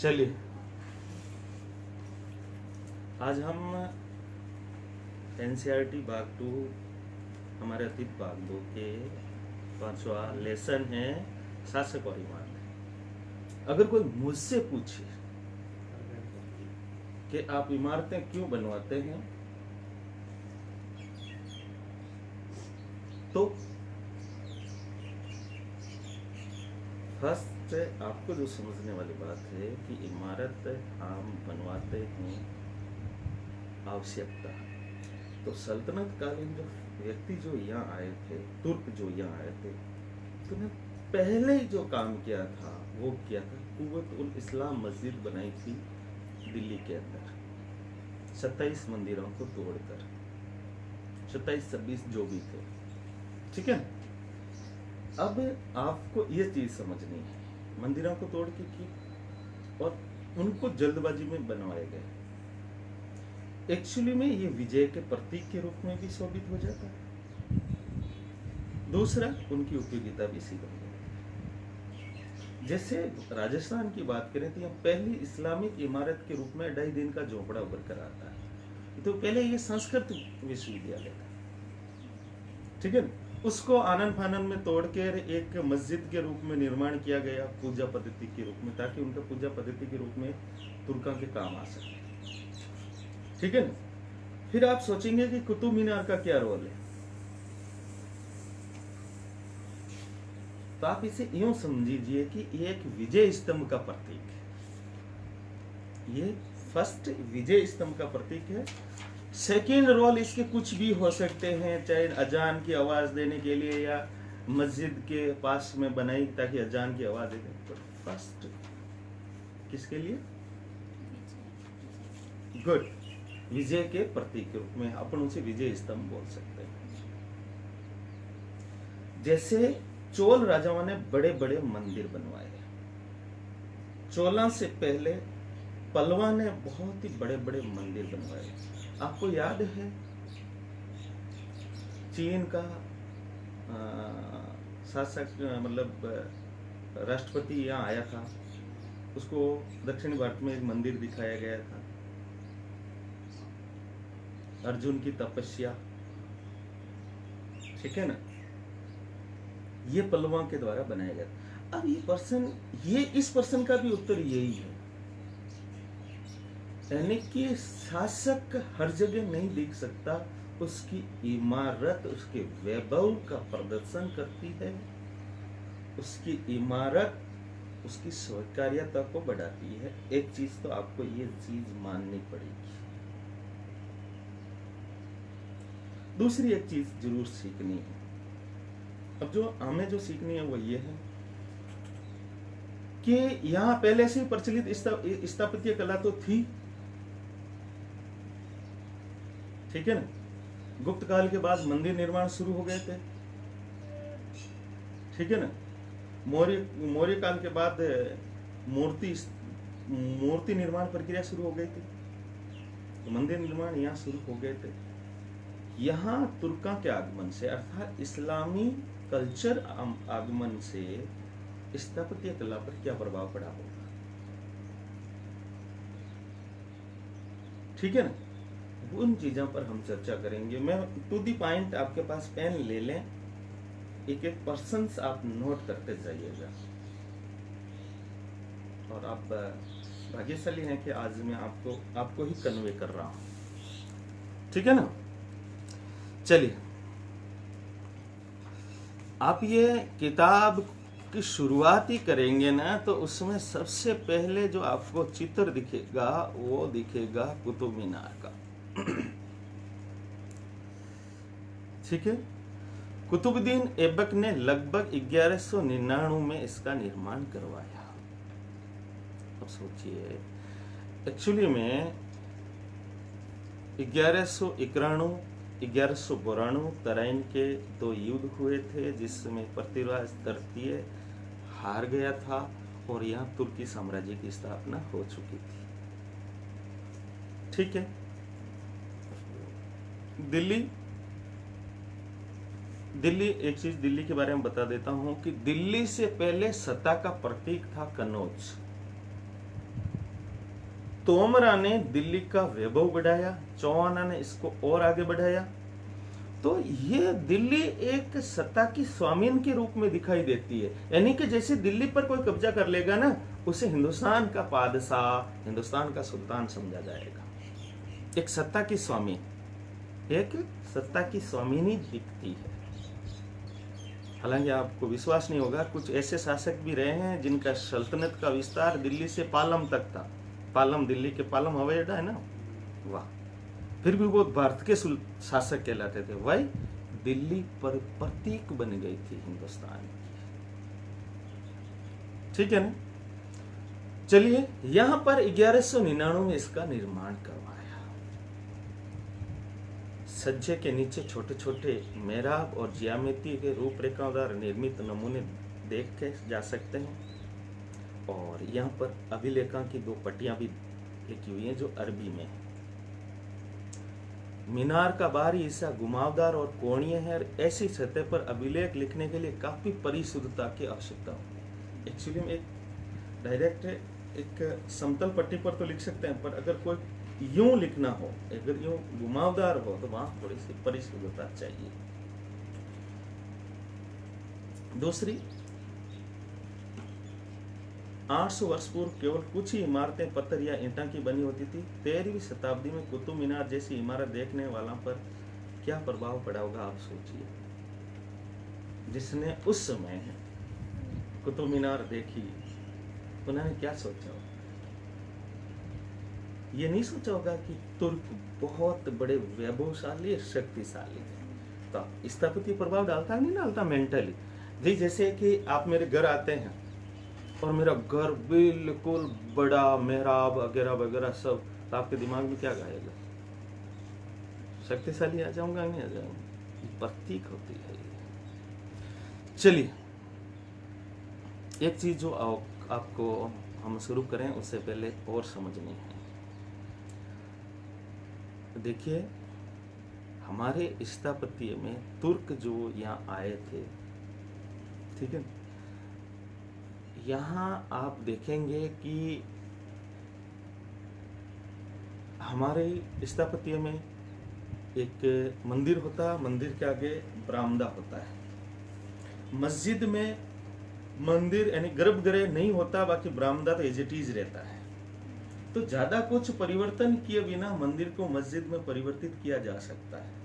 चलिए, आज हम एनसीईआरटी भाग 2 हमारे अतीत भाग 2 के 5वां लेसन है शासक और इमारत। अगर कोई मुझसे पूछे कि आप इमारतें क्यों बनवाते हैं, तो फर्स्ट आपको जो समझने वाली बात है कि इमारत हम बनवाते हैं आवश्यकता। तो सल्तनत कालीन जो व्यक्ति जो यहाँ आए थे, तुर्क जो यहाँ आए थे, तो ने पहले ही जो काम किया था वो किया था, कुव्वत उल इस्लाम मस्जिद बनाई थी दिल्ली के अंदर 27 मंदिरों को तोड़कर, 27-26 जो भी थे। ठीक है, अब आपको ये चीज समझनी है, मंदिरों को तोड़ के की और उनको जल्दबाजी में बनवाए गए। एक्चुअली में ये विजय के प्रतीक के रूप में भी शोभित हो जाता है। दूसरा, उनकी उपयोगिता भी सिद्ध हो जाती। जैसे राजस्थान की बात करें तो यहाँ पहली इस्लामिक इमारत के रूप में 2.5 दिन का झोपड़ा उभर कर आता है। तो पहले ये संस्कृत विश्वविद्यालय था, ठीक है। उसको आनन फानन में तोड़कर एक मस्जिद के रूप में निर्माण किया गया, पूजा पद्धति के रूप में, ताकि उनका पूजा पद्धति के रूप में तुर्कों के काम आ सके। ठीक है ना। फिर आप सोचेंगे कि कुतुब मीनार का क्या रोल है, तो आप इसे यूं समझिए कि ये एक विजय स्तंभ का प्रतीक है। ये फर्स्ट विजय स्तंभ का प्रतीक है। सेकेंड रोल इसके कुछ भी हो सकते हैं, चाहे अजान की आवाज देने के लिए या मस्जिद के पास में बनाई ताकि अजान की आवाज दे। तो फर्स्ट किसके लिए? गुड, विजय के प्रतीक के रूप में अपन उसे विजय स्तंभ बोल सकते हैं। जैसे चोल राजाओं ने बड़े बड़े मंदिर बनवाए। चोला से पहले पल्लवा ने बहुत ही बड़े बड़े मंदिर बनवाए। आपको याद है चीन का शासक मतलब राष्ट्रपति यहाँ आया था, उसको दक्षिण भारत में एक मंदिर दिखाया गया था, अर्जुन की तपस्या, ठीक है ना। ये पल्लवा के द्वारा बनाया गया था। अब इस पर्सन का भी उत्तर यही है, यानी कि शासक हर जगह नहीं दिख सकता, उसकी इमारत उसके वैभव का प्रदर्शन करती है, उसकी इमारत उसकी स्वीकार्यता को बढ़ाती है। एक चीज तो आपको ये चीज माननी पड़ेगी। दूसरी एक चीज जरूर सीखनी है। अब जो हमें जो सीखनी है वो ये है कि यहां पहले से प्रचलित स्थापत्य कला तो थी, ठीक है ना। गुप्त काल के बाद मंदिर निर्माण शुरू हो गए थे, ठीक है ना। मौर्य काल के बाद मूर्ति निर्माण प्रक्रिया शुरू हो गई थी, तो मंदिर निर्माण यहाँ शुरू हो गए थे। यहाँ तुर्कों के आगमन से अर्थात इस्लामी कल्चर आगमन से स्थापत्य कला पर क्या प्रभाव पड़ा होगा, ठीक है ना। उन चीजों पर हम चर्चा करेंगे। मैं टू दी पॉइंट, आपके पास पेन ले लें, एक एक पर्सन आप नोट करते जाइएगा। और आप भाग्यशाली हैं कि आज मैं आपको ही कन्वे कर रहा हूं, ठीक है ना। चलिए, आप ये किताब की शुरुआत ही करेंगे ना, तो उसमें सबसे पहले जो आपको चित्र दिखेगा वो दिखेगा कुतुब मीनार का, ठीक है। कुतुबुद्दीन ऐबक ने लगभग 1199 में इसका निर्माण करवाया। अब सोचिए, एक्चुअली में 1192 तराइन के 2 युद्ध हुए थे, जिसमें पृथ्वीराज तृतीय हार गया था और यहाँ तुर्की साम्राज्य की स्थापना हो चुकी थी, ठीक है। दिल्ली एक चीज दिल्ली के बारे में बता देता हूं कि दिल्ली से पहले सत्ता का प्रतीक था कन्नौज, तोमरा ने दिल्ली का वैभव बढ़ाया, चौहाना ने इसको और आगे बढ़ाया। तो ये दिल्ली एक सत्ता की स्वामीन के रूप में दिखाई देती है, यानी कि जैसे दिल्ली पर कोई कब्जा कर लेगा ना, उसे हिंदुस्तान का बादशाह, हिंदुस्तान का सुल्तान समझा जाएगा। एक सत्ता की स्वामी, एक सत्ता की स्वामिनी दिखती है। हालांकि आपको विश्वास नहीं होगा, कुछ ऐसे शासक भी रहे हैं जिनका सल्तनत का विस्तार दिल्ली से पालम तक था। पालम, दिल्ली के पालम हवाई अड्डा है ना, वाह, फिर भी वो भारत के शासक कहलाते थे। वही दिल्ली पर प्रतीक बन गई थी हिंदुस्तान की। ठीक है ना। चलिए, यहां पर 1199 में इसका निर्माण करवाया। सज्जे के नीचे छोटे छोटे मेहराब और ज्यामिति के रूपरेखाओं द्वारा निर्मित नमूने देखे जा सकते हैं। और यहाँ पर अभिलेखा की 2 पट्टियां भी लिखी हुई हैं जो अरबी में है। मीनार का बाहरी हिस्सा घुमावदार और कोणीय है और ऐसी सतह पर अभिलेख लिखने के लिए काफी परिशुद्धता की आवश्यकता होती है। एक्चुअली में एक डायरेक्ट एक समतल पट्टी पर तो लिख सकते हैं, पर अगर कोई यूं लिखना हो, अगर यूं घुमावदार हो, तो वहां थोड़ी सी परिशुद्धता चाहिए। दूसरी, 800 वर्ष पूर्व केवल कुछ ही इमारतें पत्थर या ईंटा की बनी होती थी। 13वीं शताब्दी में कुतुब मीनार जैसी इमारत देखने वालों पर क्या प्रभाव पड़ा होगा, आप सोचिए। जिसने उस समय कुतुब मीनार देखी, उन्होंने क्या सोचा होगा? ये नहीं सोचा होगा कि तुर्क बहुत बड़े वैभवशाली, शक्तिशाली थे। तो स्थापत्य प्रभाव डालता नहीं डालता मेंटली। जी, जैसे कि आप मेरे घर आते हैं और मेरा घर बिल्कुल बड़ा, मेहराब वगैरह वगैरह सब, तो आपके दिमाग में क्या आएगा? शक्तिशाली आ जाऊंगा, नहीं आ जाऊंगा? प्रतीक होती है। चलिए, एक चीज जो आपको हम शुरू करें उससे पहले और समझनी है। देखिए, हमारे स्थापत्य में तुर्क जो यहाँ आए थे, ठीक है, यहाँ आप देखेंगे कि हमारे स्थापत्य में एक मंदिर होता है, मंदिर के आगे बरामदा होता है। मस्जिद में मंदिर यानी गर्भगृह नहीं होता, बाकी बरामदा तो एज इट इज रहता है। तो ज्यादा कुछ परिवर्तन किए बिना मंदिर को मस्जिद में परिवर्तित किया जा सकता है।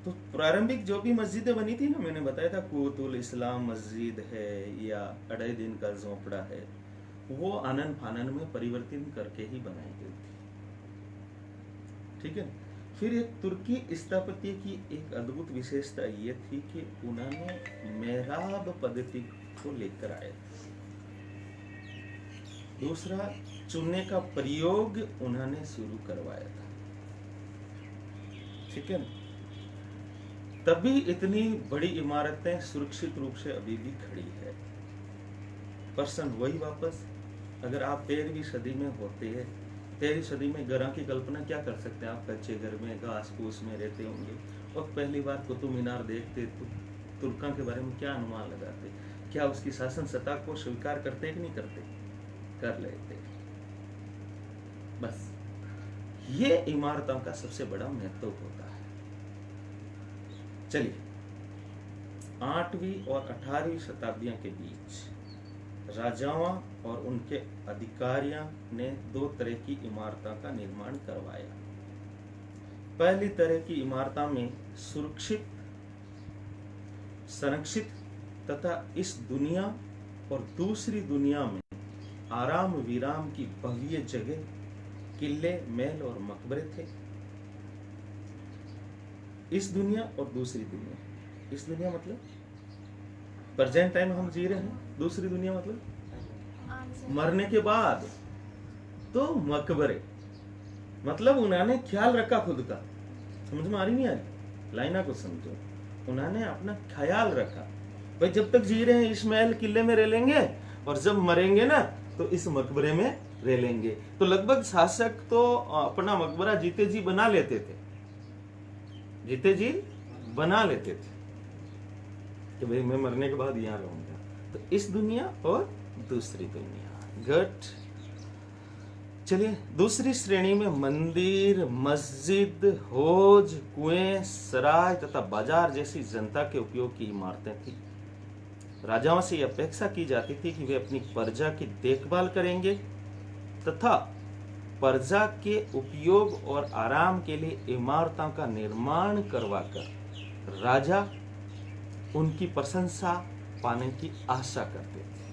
तो प्रारंभिक जो भी मस्जिदें बनी थी ना, मैंने बताया था कुवतुल इस्लाम मस्जिद है या अढ़ाई दिन का झोपड़ा है, वो आनन फानन में परिवर्तन करके ही बनाई गई थी। ठीक है। फिर एक तुर्की स्थापत्य की एक अद्भुत विशेषता ये थी कि उन्होंने मेहराब पद्धति को लेकर आए। दूसरा, चुनने का प्रयोग उन्होंने शुरू करवाया था। ठीक है। तभी इतनी बड़ी इमारतें सुरक्षित रूप से अभी भी खड़ी है। प्रश्न वही वापस, अगर आप 13वीं सदी में होते हैं, 13वीं सदी में घर की कल्पना क्या कर सकते हैं? आप कच्चे घर में घास फूस में रहते होंगे और पहली बार कुतुब मीनार देखते तो तुर्कों के बारे में क्या अनुमान लगाते? क्या उसकी शासन सत्ता को स्वीकार करते कि नहीं करते? कर लेते। बस ये इमारतों का सबसे बड़ा महत्व होता है। चलिए, 8वीं और 18वीं शताब्दियों के बीच राजाओं और उनके अधिकारियों ने 2 तरह की इमारतों का निर्माण करवाया। पहली तरह की इमारतों में सुरक्षित, संरक्षित तथा इस दुनिया और दूसरी दुनिया में आराम विराम की भव्य जगह, किले, महल और मकबरे थे। इस दुनिया और दूसरी दुनिया, इस दुनिया मतलब प्रेजेंट टाइम हम जी रहे हैं, दूसरी दुनिया मतलब मरने के बाद। तो मकबरे मतलब उन्होंने ख्याल रखा खुद का। समझ में आ रही नहीं आ रही? लाइना को समझो। उन्होंने अपना ख्याल रखा, भाई जब तक जी रहे हैं इस महल किले में रह लेंगे और जब मरेंगे ना तो इस मकबरे में रह लेंगे। तो लगभग शासक तो अपना मकबरा जीते जी बना लेते थे, जीते जी बना लेते थे कि भाई मैं मरने के बाद यहाँ रहूंगा। तो इस दुनिया और दूसरी दुनिया, गुड। चलिए, दूसरी श्रेणी में मंदिर, मस्जिद, हौज, कुएं, सराय तथा बाजार जैसी जनता के उपयोग की इमारतें थी। राजाओं से यह अपेक्षा की जाती थी कि वे अपनी प्रजा की देखभाल करेंगे तथा प्रजा के उपयोग और आराम के लिए इमारतों का निर्माण करवाकर राजा उनकी प्रशंसा पाने की आशा करते थे।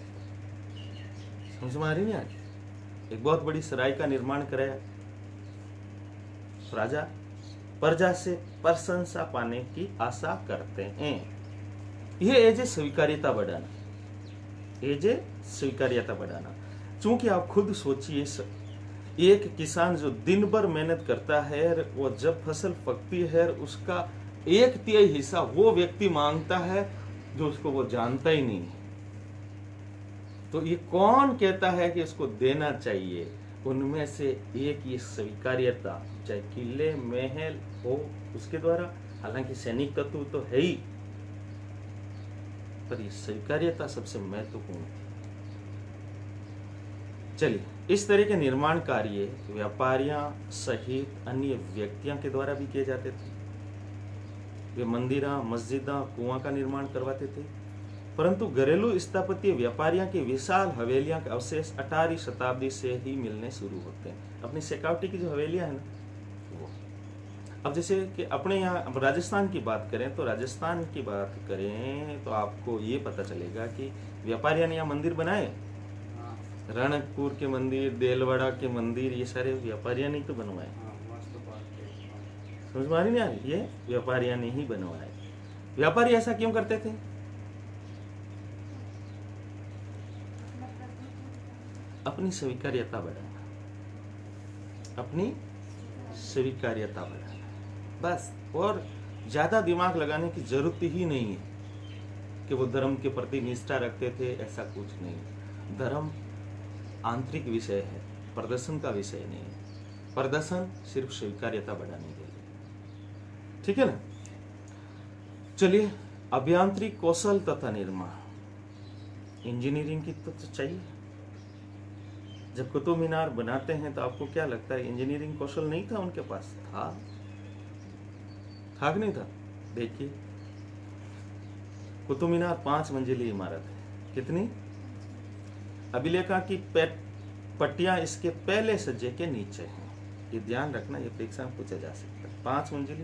समझ में आ रही नहीं? आज एक बहुत बड़ी सराय का निर्माण कराया, राजा प्रजा से प्रशंसा पाने की आशा करते हैं। यह एज स्वीकार्यता बढ़ाना, एज स्वीकार्यता बढ़ाना। चूंकि आप खुद सोचिए, एक किसान जो दिन भर मेहनत करता है, वो जब फसल पकती है उसका 1/3 हिस्सा वो व्यक्ति मांगता है जो उसको वो जानता ही नहीं है। तो ये कौन कहता है कि इसको देना चाहिए? उनमें से एक ये स्वीकार्यता, चाहे किले महल हो उसके द्वारा, हालांकि सैनिक तत्व तो है ही, पर ये स्वीकार्यता सबसे महत्वपूर्ण थी। चलिए, इस तरह के निर्माण कार्य व्यापारियों सहित अन्य व्यक्तियों के द्वारा भी किए जाते थे। वे मंदिरों, मस्जिदों, कुआं का निर्माण करवाते थे। परंतु घरेलू स्थापत्य व्यापारियों की विशाल हवेलियां के अवशेष 18वीं शताब्दी से ही मिलने शुरू होते हैं। अपनी शेखावटी की जो हवेलियां है ना, वो अब जैसे कि अपने यहाँ राजस्थान की बात करें, तो राजस्थान की बात करें तो आपको ये पता चलेगा कि व्यापारियों ने यहाँ मंदिर बनाए। रणकपुर के मंदिर, देलवाड़ा के मंदिर, ये सारे व्यापारियों ने तो बनवाए। समझ में आ रही नहीं आ रही? ये व्यापारियों ने ही बनवाए। व्यापारी ऐसा क्यों करते थे? अपनी स्वीकार्यता बढ़ाना, अपनी स्वीकार्यता बढ़ाना, बस। और ज्यादा दिमाग लगाने की जरूरत ही नहीं है कि वो धर्म के प्रति निष्ठा रखते थे, ऐसा कुछ नहीं। धर्म आंतरिक विषय है, प्रदर्शन का विषय नहीं है। प्रदर्शन सिर्फ स्वीकार्यता बढ़ाने के लिए, ठीक है ना? चलिए, अभियांत्रिक कौशल तथा निर्माण, इंजीनियरिंग की तो चाहिए। जब कुतुब मीनार बनाते हैं तो आपको क्या लगता है, इंजीनियरिंग कौशल नहीं था उनके पास? था कि नहीं था? देखिए, कुतुब मीनार 5 मंजिली इमारत है। कितनी? अभिलेखा की पट्टियां इसके पहले सज्जे के नीचे हैं। ये ध्यान रखना, ये परीक्षा में पूछा जा सकता है। 5 मंजिली,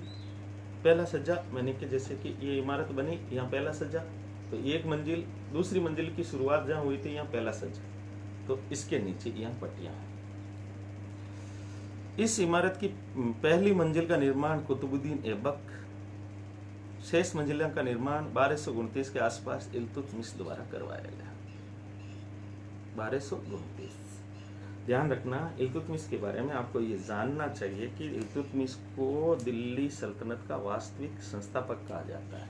पहला सज्जा, मैंने कि जैसे कि ये इमारत बनी, यहाँ पहला सज्जा, तो एक मंजिल, दूसरी मंजिल की शुरुआत जहाँ हुई थी यहाँ पहला सज्जा, तो इसके नीचे यहाँ पट्टियां हैं। इस इमारत की पहली मंजिल का निर्माण कुतुबुद्दीन ऐबक, शेष मंजिलों का निर्माण 1229 के आसपास इल्तुतमिश द्वारा करवाया गया। 1229। ध्यान रखना, इल्तुतमिश के बारे में आपको ये जानना चाहिए कि इल्तुतमिश को दिल्ली सल्तनत का वास्तविक संस्थापक कहा जाता है,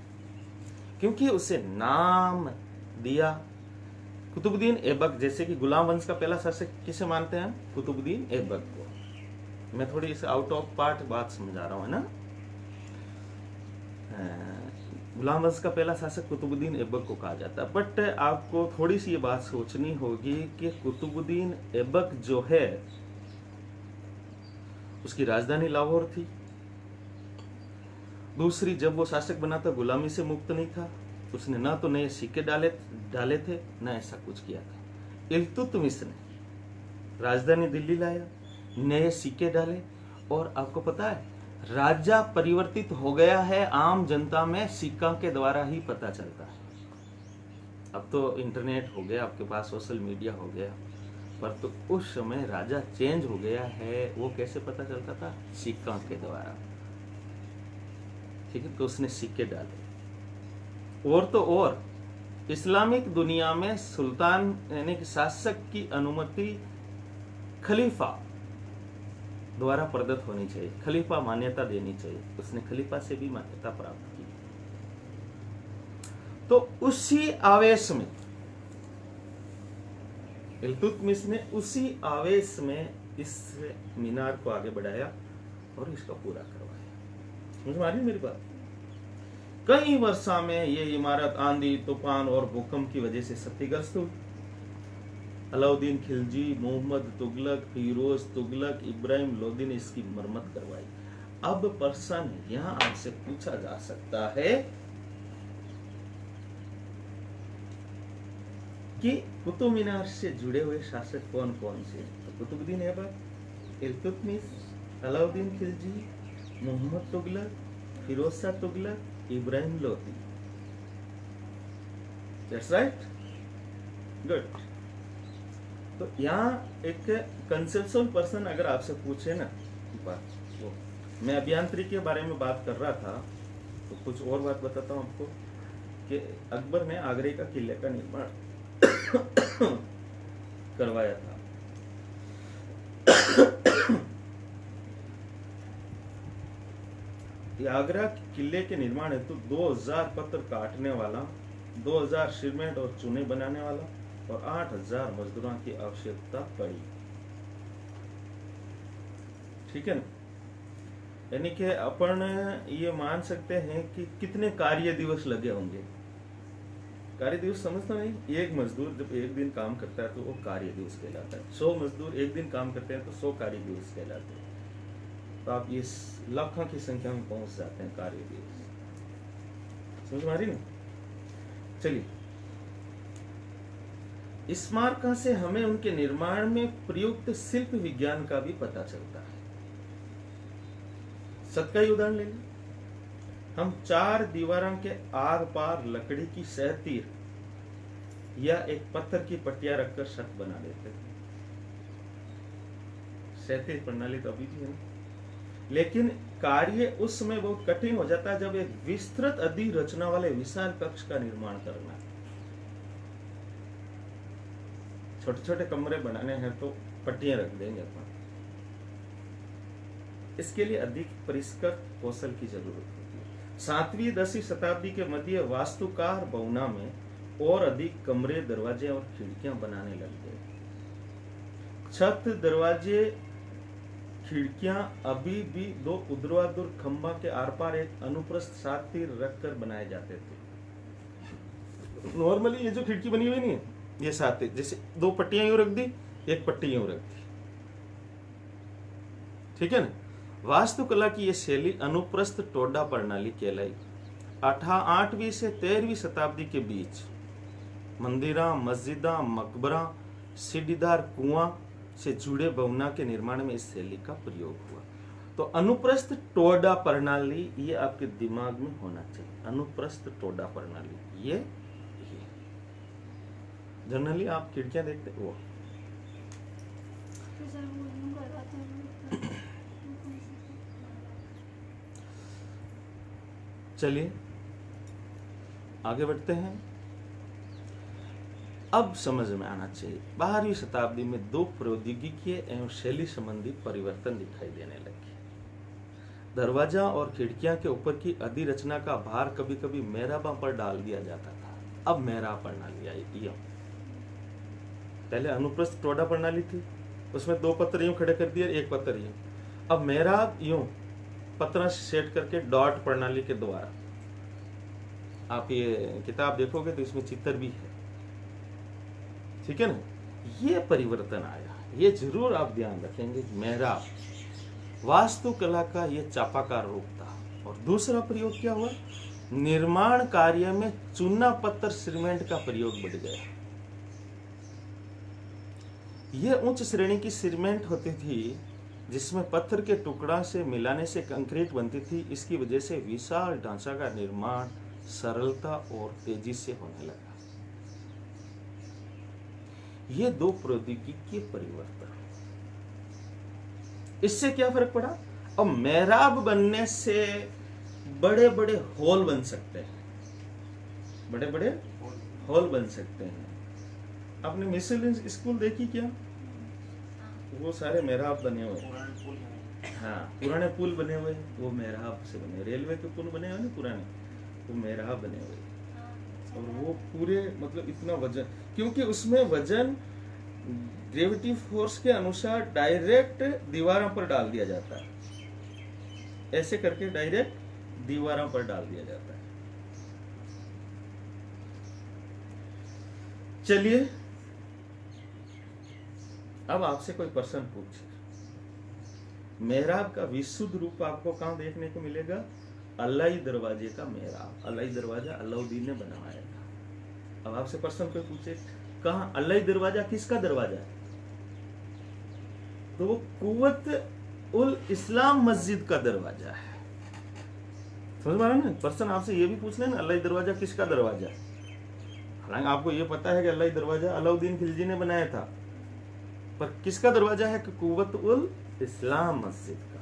क्योंकि उसे नाम दिया कुतुबुद्दीन ऐबक। जैसे कि गुलाम वंश का पहला शासक किसे मानते हैं? कुतुबुद्दीन ऐबक को। मैं थोड़ी इसे आउट ऑफ पार्ट बात समझा रहा हूं, है ना? गुलाम वंश का पहला शासक कुतुबुद्दीन ऐबक को कहा जाता है। बट आपको थोड़ी सी ये बात सोचनी होगी कि कुतुबुद्दीन ऐबक जो है, उसकी राजधानी लाहौर थी। दूसरी, जब वो शासक बना था गुलामी से मुक्त नहीं था, उसने ना तो नए सिक्के डाले थे, ना ऐसा कुछ किया था। इल्तुतमिश ने राजधानी दिल्ली लाया, नए सिक्के डाले, और आपको पता है राजा परिवर्तित हो गया है, आम जनता में सिक्का के द्वारा ही पता चलता है। अब तो इंटरनेट हो गया, आपके पास सोशल मीडिया हो गया, पर तो उस समय राजा चेंज हो गया है, वो कैसे पता चलता था? सिक्का के द्वारा, ठीक है? तो उसने सिक्के डाले। और तो और इस्लामिक दुनिया में सुल्तान यानी कि शासक की अनुमति खलीफा द्वारा प्रदत्त होनी चाहिए, खलीफा मान्यता देनी चाहिए। उसने खलीफा से भी मान्यता प्राप्त की। तो उसी आवेश में इल्तुतमिश ने उसी आवेश में इस मीनार को आगे बढ़ाया और इसका पूरा करवाया। समझ में आ रही है मेरी बात? कई वर्षों में ये इमारत आंधी, तूफान और भूकंप की वजह से क्षतिग्रस्त हुई। अलाउद्दीन खिलजी, मोहम्मद तुगलक, फिरोज तुगलक, इब्राहिम लोदी ने इसकी मरम्मत करवाई। अब प्रश्न यहां आपसे पूछा जा सकता है कि कुतुब मीनार से जुड़े हुए शासक कौन कौन से? तो Qutbuddin Aibak, Iltutmish, Alauddin Khilji, Mohammad Tughlaq, Firoz Shah Tughlaq, Ibrahim Lodi. That's right, good. तो यहाँ एक कंसेप्चुअल पर्सन अगर आपसे पूछे ना बात, वो मैं अभियांत्रिकी के बारे में बात कर रहा था, तो कुछ और बात बताता हूँ आपको कि अकबर ने आगरे का किले का निर्माण करवाया था। आगरा किले के निर्माण हेतु 2000 पत्थर काटने वाला, 2000 सीमेंट और चूने बनाने वाला और 8000 मजदूरों की आवश्यकता पड़ी। ठीक है ना? यानी कि अपन ये मान सकते हैं कि कितने कार्य दिवस लगे होंगे। कार्य दिवस समझता नहीं, एक मजदूर जब एक दिन काम करता है तो वो कार्य दिवस कहलाता है। 100 मजदूर एक दिन काम करते हैं तो 100 कार्य दिवस कहलाते हैं। तो आप इस लाखों की संख्या में पहुंच जाते हैं कार्य दिवस। समझ में आ रही ना? चलिए, स्मारकों से हमें उनके निर्माण में प्रयुक्त शिल्प विज्ञान का भी पता चलता है। सत का ही उदाहरण ले लें। हम 4 दीवारों के आर पार लकड़ी की सहतीर या एक पत्थर की पट्टियां रखकर छत बना लेते थे। सहतीर प्रणाली तो अभी भी है ना, लेकिन कार्य उस समय बहुत कठिन हो जाता है जब एक विस्तृत अधिरचना वाले विशाल कक्ष का निर्माण करना है। छोटे छोटे कमरे बनाने हैं तो पट्टियां रख देंगे अपन। इसके लिए अधिक परिष्कृत कौशल की जरूरत होती है। 7वीं 10वीं शताब्दी के मध्य वास्तुकार भवना में और अधिक कमरे, दरवाजे और खिड़कियां बनाने लग गए। छत, दरवाजे, खिड़कियां अभी भी 2 ऊर्ध्वाधर खंभा के आर पार एक अनुप्रस्थ सातिर रखकर बनाए जाते थे। नॉर्मली ये जो खिड़की बनी हुई नहीं है, ये सातिर, जैसे 2 पट्टियां यूं रख दी, एक पट्टी यूं रख दी। ठीक है ना? वास्तुकला की यह शैली अनुप्रस्थ टोडा प्रणाली कहलाई। 8वीं से 13वीं शताब्दी के बीच मंदिरा, मस्जिदा, मकबरा, सीढ़ीदार कुआं से जुड़े भवना के निर्माण में इस शैली का प्रयोग हुआ। तो अनुप्रस्थ टोडा प्रणाली ये आपके दिमाग में होना चाहिए। अनुप्रस्थ टोडा प्रणाली ये जनरली आप खिड़कियां देखते वो चलिए आगे बढ़ते हैं। अब समझ में आना चाहिए 12वीं शताब्दी में 2 प्रौद्योगिकी एवं शैली संबंधी परिवर्तन दिखाई देने लगे। दरवाजा और खिड़कियां के ऊपर की अधिरचना का भार कभी कभी मेहराबों पर डाल दिया जाता था। अब मेहराब प्रणाली आई। पहले अनुप्रस्थ टोडा प्रणाली थी, उसमें 2 पत्थर यूं खड़े कर दिए, एक पत्थर यूं। अब मेहराब यूं पत्थर सेट करके डॉट प्रणाली के द्वारा। आप ये किताब देखोगे तो इसमें चित्र भी है। ठीक है ना? ये परिवर्तन आया, ये जरूर आप ध्यान रखेंगे। मेहराब वास्तुकला का ये चापाकार रूप था। और दूसरा प्रयोग क्या हुआ? निर्माण कार्य में चूना पत्थर सीमेंट का प्रयोग बढ़ गया। ये उच्च श्रेणी की सीमेंट होती थी जिसमें पत्थर के टुकड़ा से मिलाने से कंक्रीट बनती थी। इसकी वजह से विशाल ढांचा का निर्माण सरलता और तेजी से होने लगा। ये 2 प्रौद्योगिकी के परिवर्तन। इससे क्या फर्क पड़ा? अब मेहराब बनने से बड़े बड़े हॉल बन सकते हैं, बड़े बड़े हॉल बन सकते हैं। आपने मिसल स्कूल देखी क्या? वो सारे मेहराब बने हुए। हाँ, पुराने पुल बने हुए, वो मेहराब से बने। रेलवे के पुल बने हुए ना पुराने, वो मेहराब बने हुए। और वो पूरे मतलब इतना वजन, क्योंकि उसमें वजन ग्रेविटी फोर्स के अनुसार डायरेक्ट दीवारों पर डाल दिया जाता है। ऐसे करके डायरेक्ट दीवारों पर डाल दिया जाता है। चलिए अब आपसे कोई प्रश्न पूछे, मेहराब का विशुद्ध रूप आपको कहाँ देखने को मिलेगा? अल्लाही दरवाजे का मेहराब। अल्लाही दरवाजा अलाउद्दीन ने बनवाया था। अब आपसे प्रश्न कोई पूछे, कहाँ अल्लाही दरवाजा किसका दरवाजा है? तो वो कुव्वत उल इस्लाम मस्जिद का दरवाजा है। समझ में आ रहा ना? पर्सन आपसे ये भी पूछ ले ना, अल्लाही दरवाजा किसका दरवाजा है? हालांकि आपको ये पता है कि अल्लाही दरवाजा अलाउद्दीन खिलजी ने बनाया था, पर किसका दरवाजा है? कि कुव्वत उल इस्लाम मस्जिद का।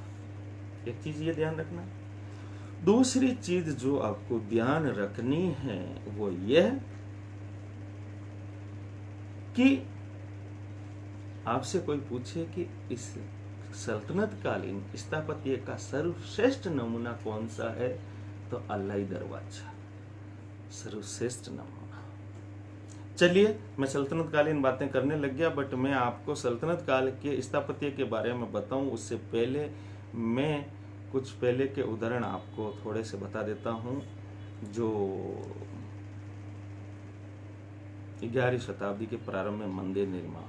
एक चीज ये ध्यान रखना। दूसरी चीज जो आपको ध्यान रखनी है वो यह कि आपसे कोई पूछे कि इस सल्तनत कालीन स्थापत्य का सर्वश्रेष्ठ नमूना कौन सा है, तो अल्लाही दरवाजा सर्वश्रेष्ठ नमूना। चलिए, मैं सल्तनत कालीन बातें करने लग गया, बट मैं आपको सल्तनत काल के स्थापत्य के बारे में बताऊं उससे पहले मैं कुछ पहले के उदाहरण आपको थोड़े से बता देता हूं। जो 11वीं शताब्दी के प्रारंभ में मंदिर निर्माण,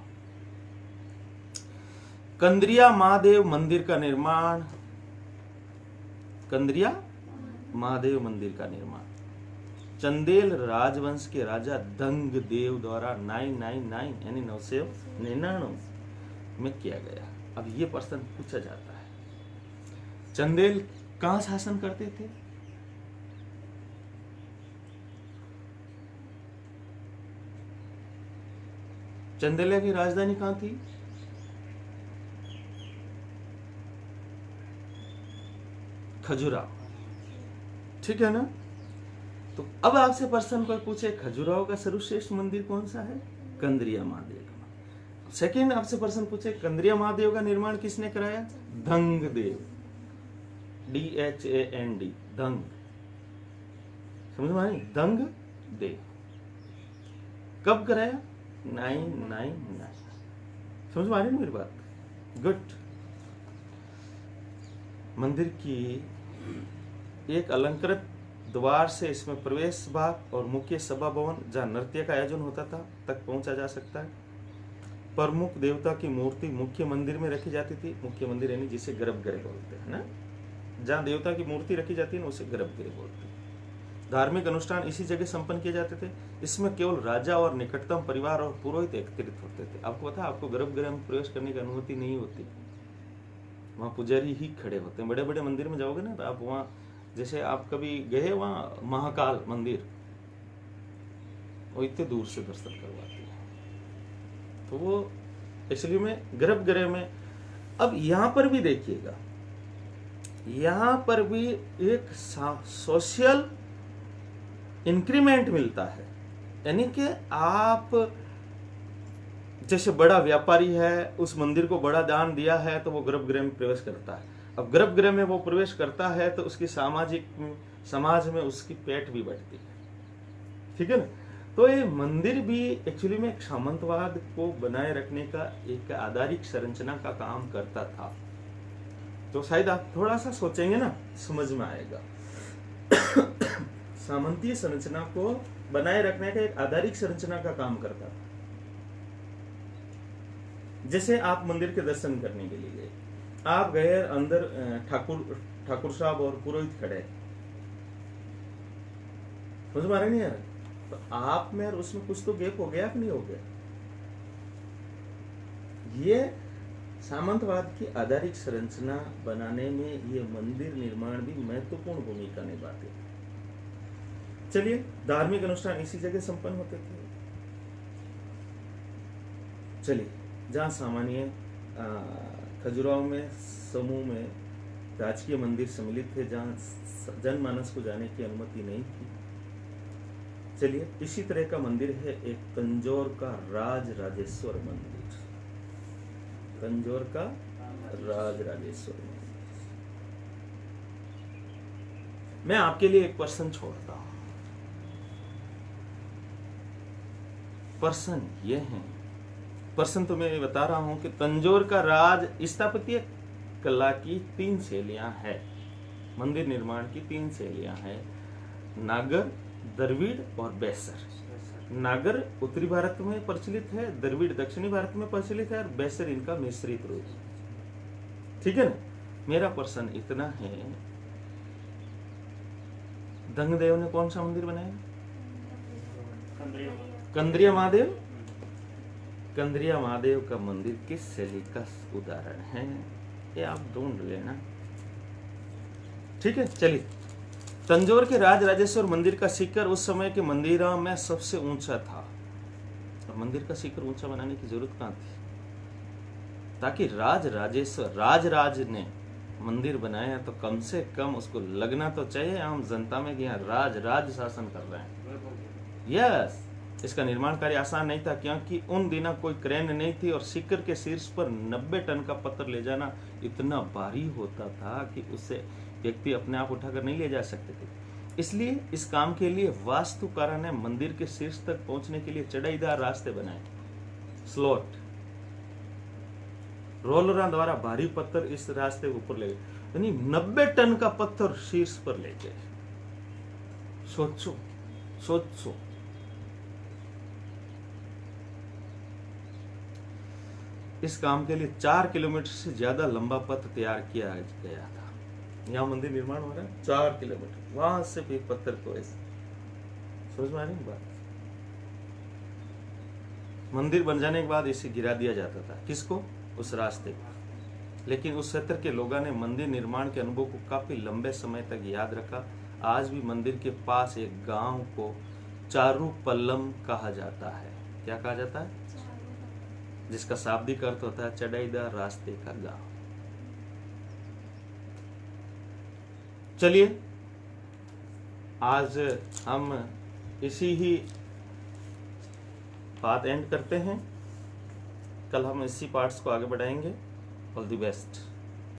कंद्रिया महादेव मंदिर का निर्माण, कंद्रिया महादेव मंदिर का निर्माण चंदेल राजवंश के राजा दंग देव द्वारा 999 यानी 999 में किया गया। अब ये प्रश्न पूछा जाता है, चंदेल कहां शासन करते थे? चंदेलिया की राजधानी कहां थी? खजुराहो। ठीक है ना? तो अब आपसे प्रश्न कोई पूछे खजुराहो का सर्वश्रेष्ठ मंदिर कौन सा है? कंद्रिया महादेव का। सेकंड आपसे प्रश्न पूछे कंद्रिया महादेव का निर्माण किसने कराया? दंग देव, DHAND, दंग। समझ में आई? दंग देव। कब कराया? 999। समझ में आ रही है मेरी बात? गुड। मंदिर की एक अलंकृत द्वार से इसमें प्रवेश भाग और मुख्य सभा भवन जहाँ नृत्य का आयोजन होता था तक पहुंचा जा सकता है। प्रमुख देवता की मूर्ति मुख्य मंदिर में रखी जाती थी। मुख्य मंदिर यानी जिसे गर्भगृह बोलते हैं ना, जहाँ देवता की मूर्ति रखी जाती है ना उसे गर्भगृह बोलते हैं। धार्मिक अनुष्ठान इसी जगह संपन्न किए जाते थे। इसमें केवल राजा और निकटतम परिवार और पुरोहित एकत्रित होते थे। आपको पता है, आपको गर्भगृह में प्रवेश करने की अनुमति नहीं होती, वहाँ पुजारी ही खड़े होते हैं। बड़े बड़े मंदिर में जाओगे ना तो आप वहाँ, जैसे आप कभी गए वहाँ महाकाल मंदिर, वो इतने दूर से दर्शन करवाते हैं, तो वो एक्चुअली में गर्भगृह में। अब यहाँ पर भी देखिएगा, यहाँ पर भी एक सोशल इंक्रीमेंट मिलता है, यानी कि आप जैसे बड़ा व्यापारी है, उस मंदिर को बड़ा दान दिया है तो वो गर्भगृह में प्रवेश करता है। अब गर्भगृह में वो प्रवेश करता है तो उसकी समाज में उसकी पेट भी बढ़ती है। ठीक है ना? तो ये मंदिर भी एक्चुअली में सामंतवाद को बनाए रखने का एक आधारिक संरचना का काम करता था। तो शायद आप थोड़ा सा सोचेंगे ना, समझ में आएगा। सामंतीय संरचना को बनाए रखने का एक आधारिक संरचना का काम करता था। जैसे आप मंदिर के दर्शन करने के लिए गए, आप गए, अंदर ठाकुर साहब और पुरोहित खड़े, समझ में आ रहा नहीं यार? तो आप में और उसमें कुछ तो गैप हो गया कि नहीं हो गया? ये सामंतवाद की आधारिक संरचना बनाने में ये मंदिर निर्माण भी महत्वपूर्ण भूमिका निभाते हैं। चलिए, धार्मिक अनुष्ठान इसी जगह संपन्न होते थे। चलिए, जहाँ सामान्य खजुराहो में समूह में राजकीय मंदिर सम्मिलित थे, जहाँ जनमानस को जाने की अनुमति नहीं थी। चलिए, इसी तरह का मंदिर है एक तंजौर का राजराजेश्वर मंदिर। तंजौर का राजराजेश्वर मंदिर। मैं आपके लिए एक प्रश्न छोड़ता हूं। प्रश्न ये है, प्रश्न तो मैं बता रहा हूं कि तंजौर का राज स्थापत्य कला की 3 शैलियां हैं। मंदिर निर्माण की 3 शैलियां हैं, नागर, द्रविड़ और बेसर। नागर उत्तरी भारत में प्रचलित है, द्रविड़ दक्षिणी भारत में प्रचलित है और बैसर इनका मिश्रित रूप है। ठीक है ना। मेरा प्रश्न इतना है, दंगदेव ने कौन सा मंदिर बनाया? कंद्रिया महादेव। कंद्रिया महादेव का मंदिर किस शैली का उदाहरण है, ये आप ढूंढ लेना। ठीक है, चलिए। तंजौर के राजराजेश्वर मंदिर का शिखर उस समय के मंदिरों में सबसे ऊंचा था। और मंदिर का शिखर ऊंचा बनाने की जरूरत कहां थी? ताकि राज ने मंदिर बनाया तो कम से कम उसको लगना तो चाहिए आम जनता में कि यहाँ राज शासन कर रहे हैं। यस, इसका निर्माण कार्य आसान नहीं था, क्योंकि उन दिनों कोई क्रेन नहीं थी और शिखर के शीर्ष पर 90 टन का पत्थर ले जाना इतना भारी होता था कि उसे व्यक्ति अपने आप उठाकर नहीं ले जा सकते थे। इसलिए इस काम के लिए वास्तुकारों ने मंदिर के शीर्ष तक पहुंचने के लिए चढ़ाईदार रास्ते बनाए। स्लॉट रोलरों द्वारा भारी पत्थर इस रास्ते ऊपर ले गए, यानी 90 टन का पत्थर शीर्ष पर ले गए। सोचो। इस काम के लिए 4 किलोमीटर से ज्यादा लंबा पथ तैयार किया गया था। यहाँ मंदिर निर्माण हो रहा है 4 किलोमीटर, वहां से भी पत्थर को ऐसे, समझ में आ रही बात? मंदिर बन जाने के बाद इसे गिरा दिया जाता था। किसको? उस रास्ते को। लेकिन उस क्षेत्र के लोगों ने मंदिर निर्माण के अनुभव को काफी लंबे समय तक याद रखा। आज भी मंदिर के पास एक गांव को चारूपल्लम कहा जाता है। क्या कहा जाता है? जिसका शाब्दिक अर्थ होता है चढ़ाईदार रास्ते का गांव। चलिए, आज हम इसी ही बात एंड करते हैं। कल हम इसी पार्ट्स को आगे बढ़ाएंगे। All the best.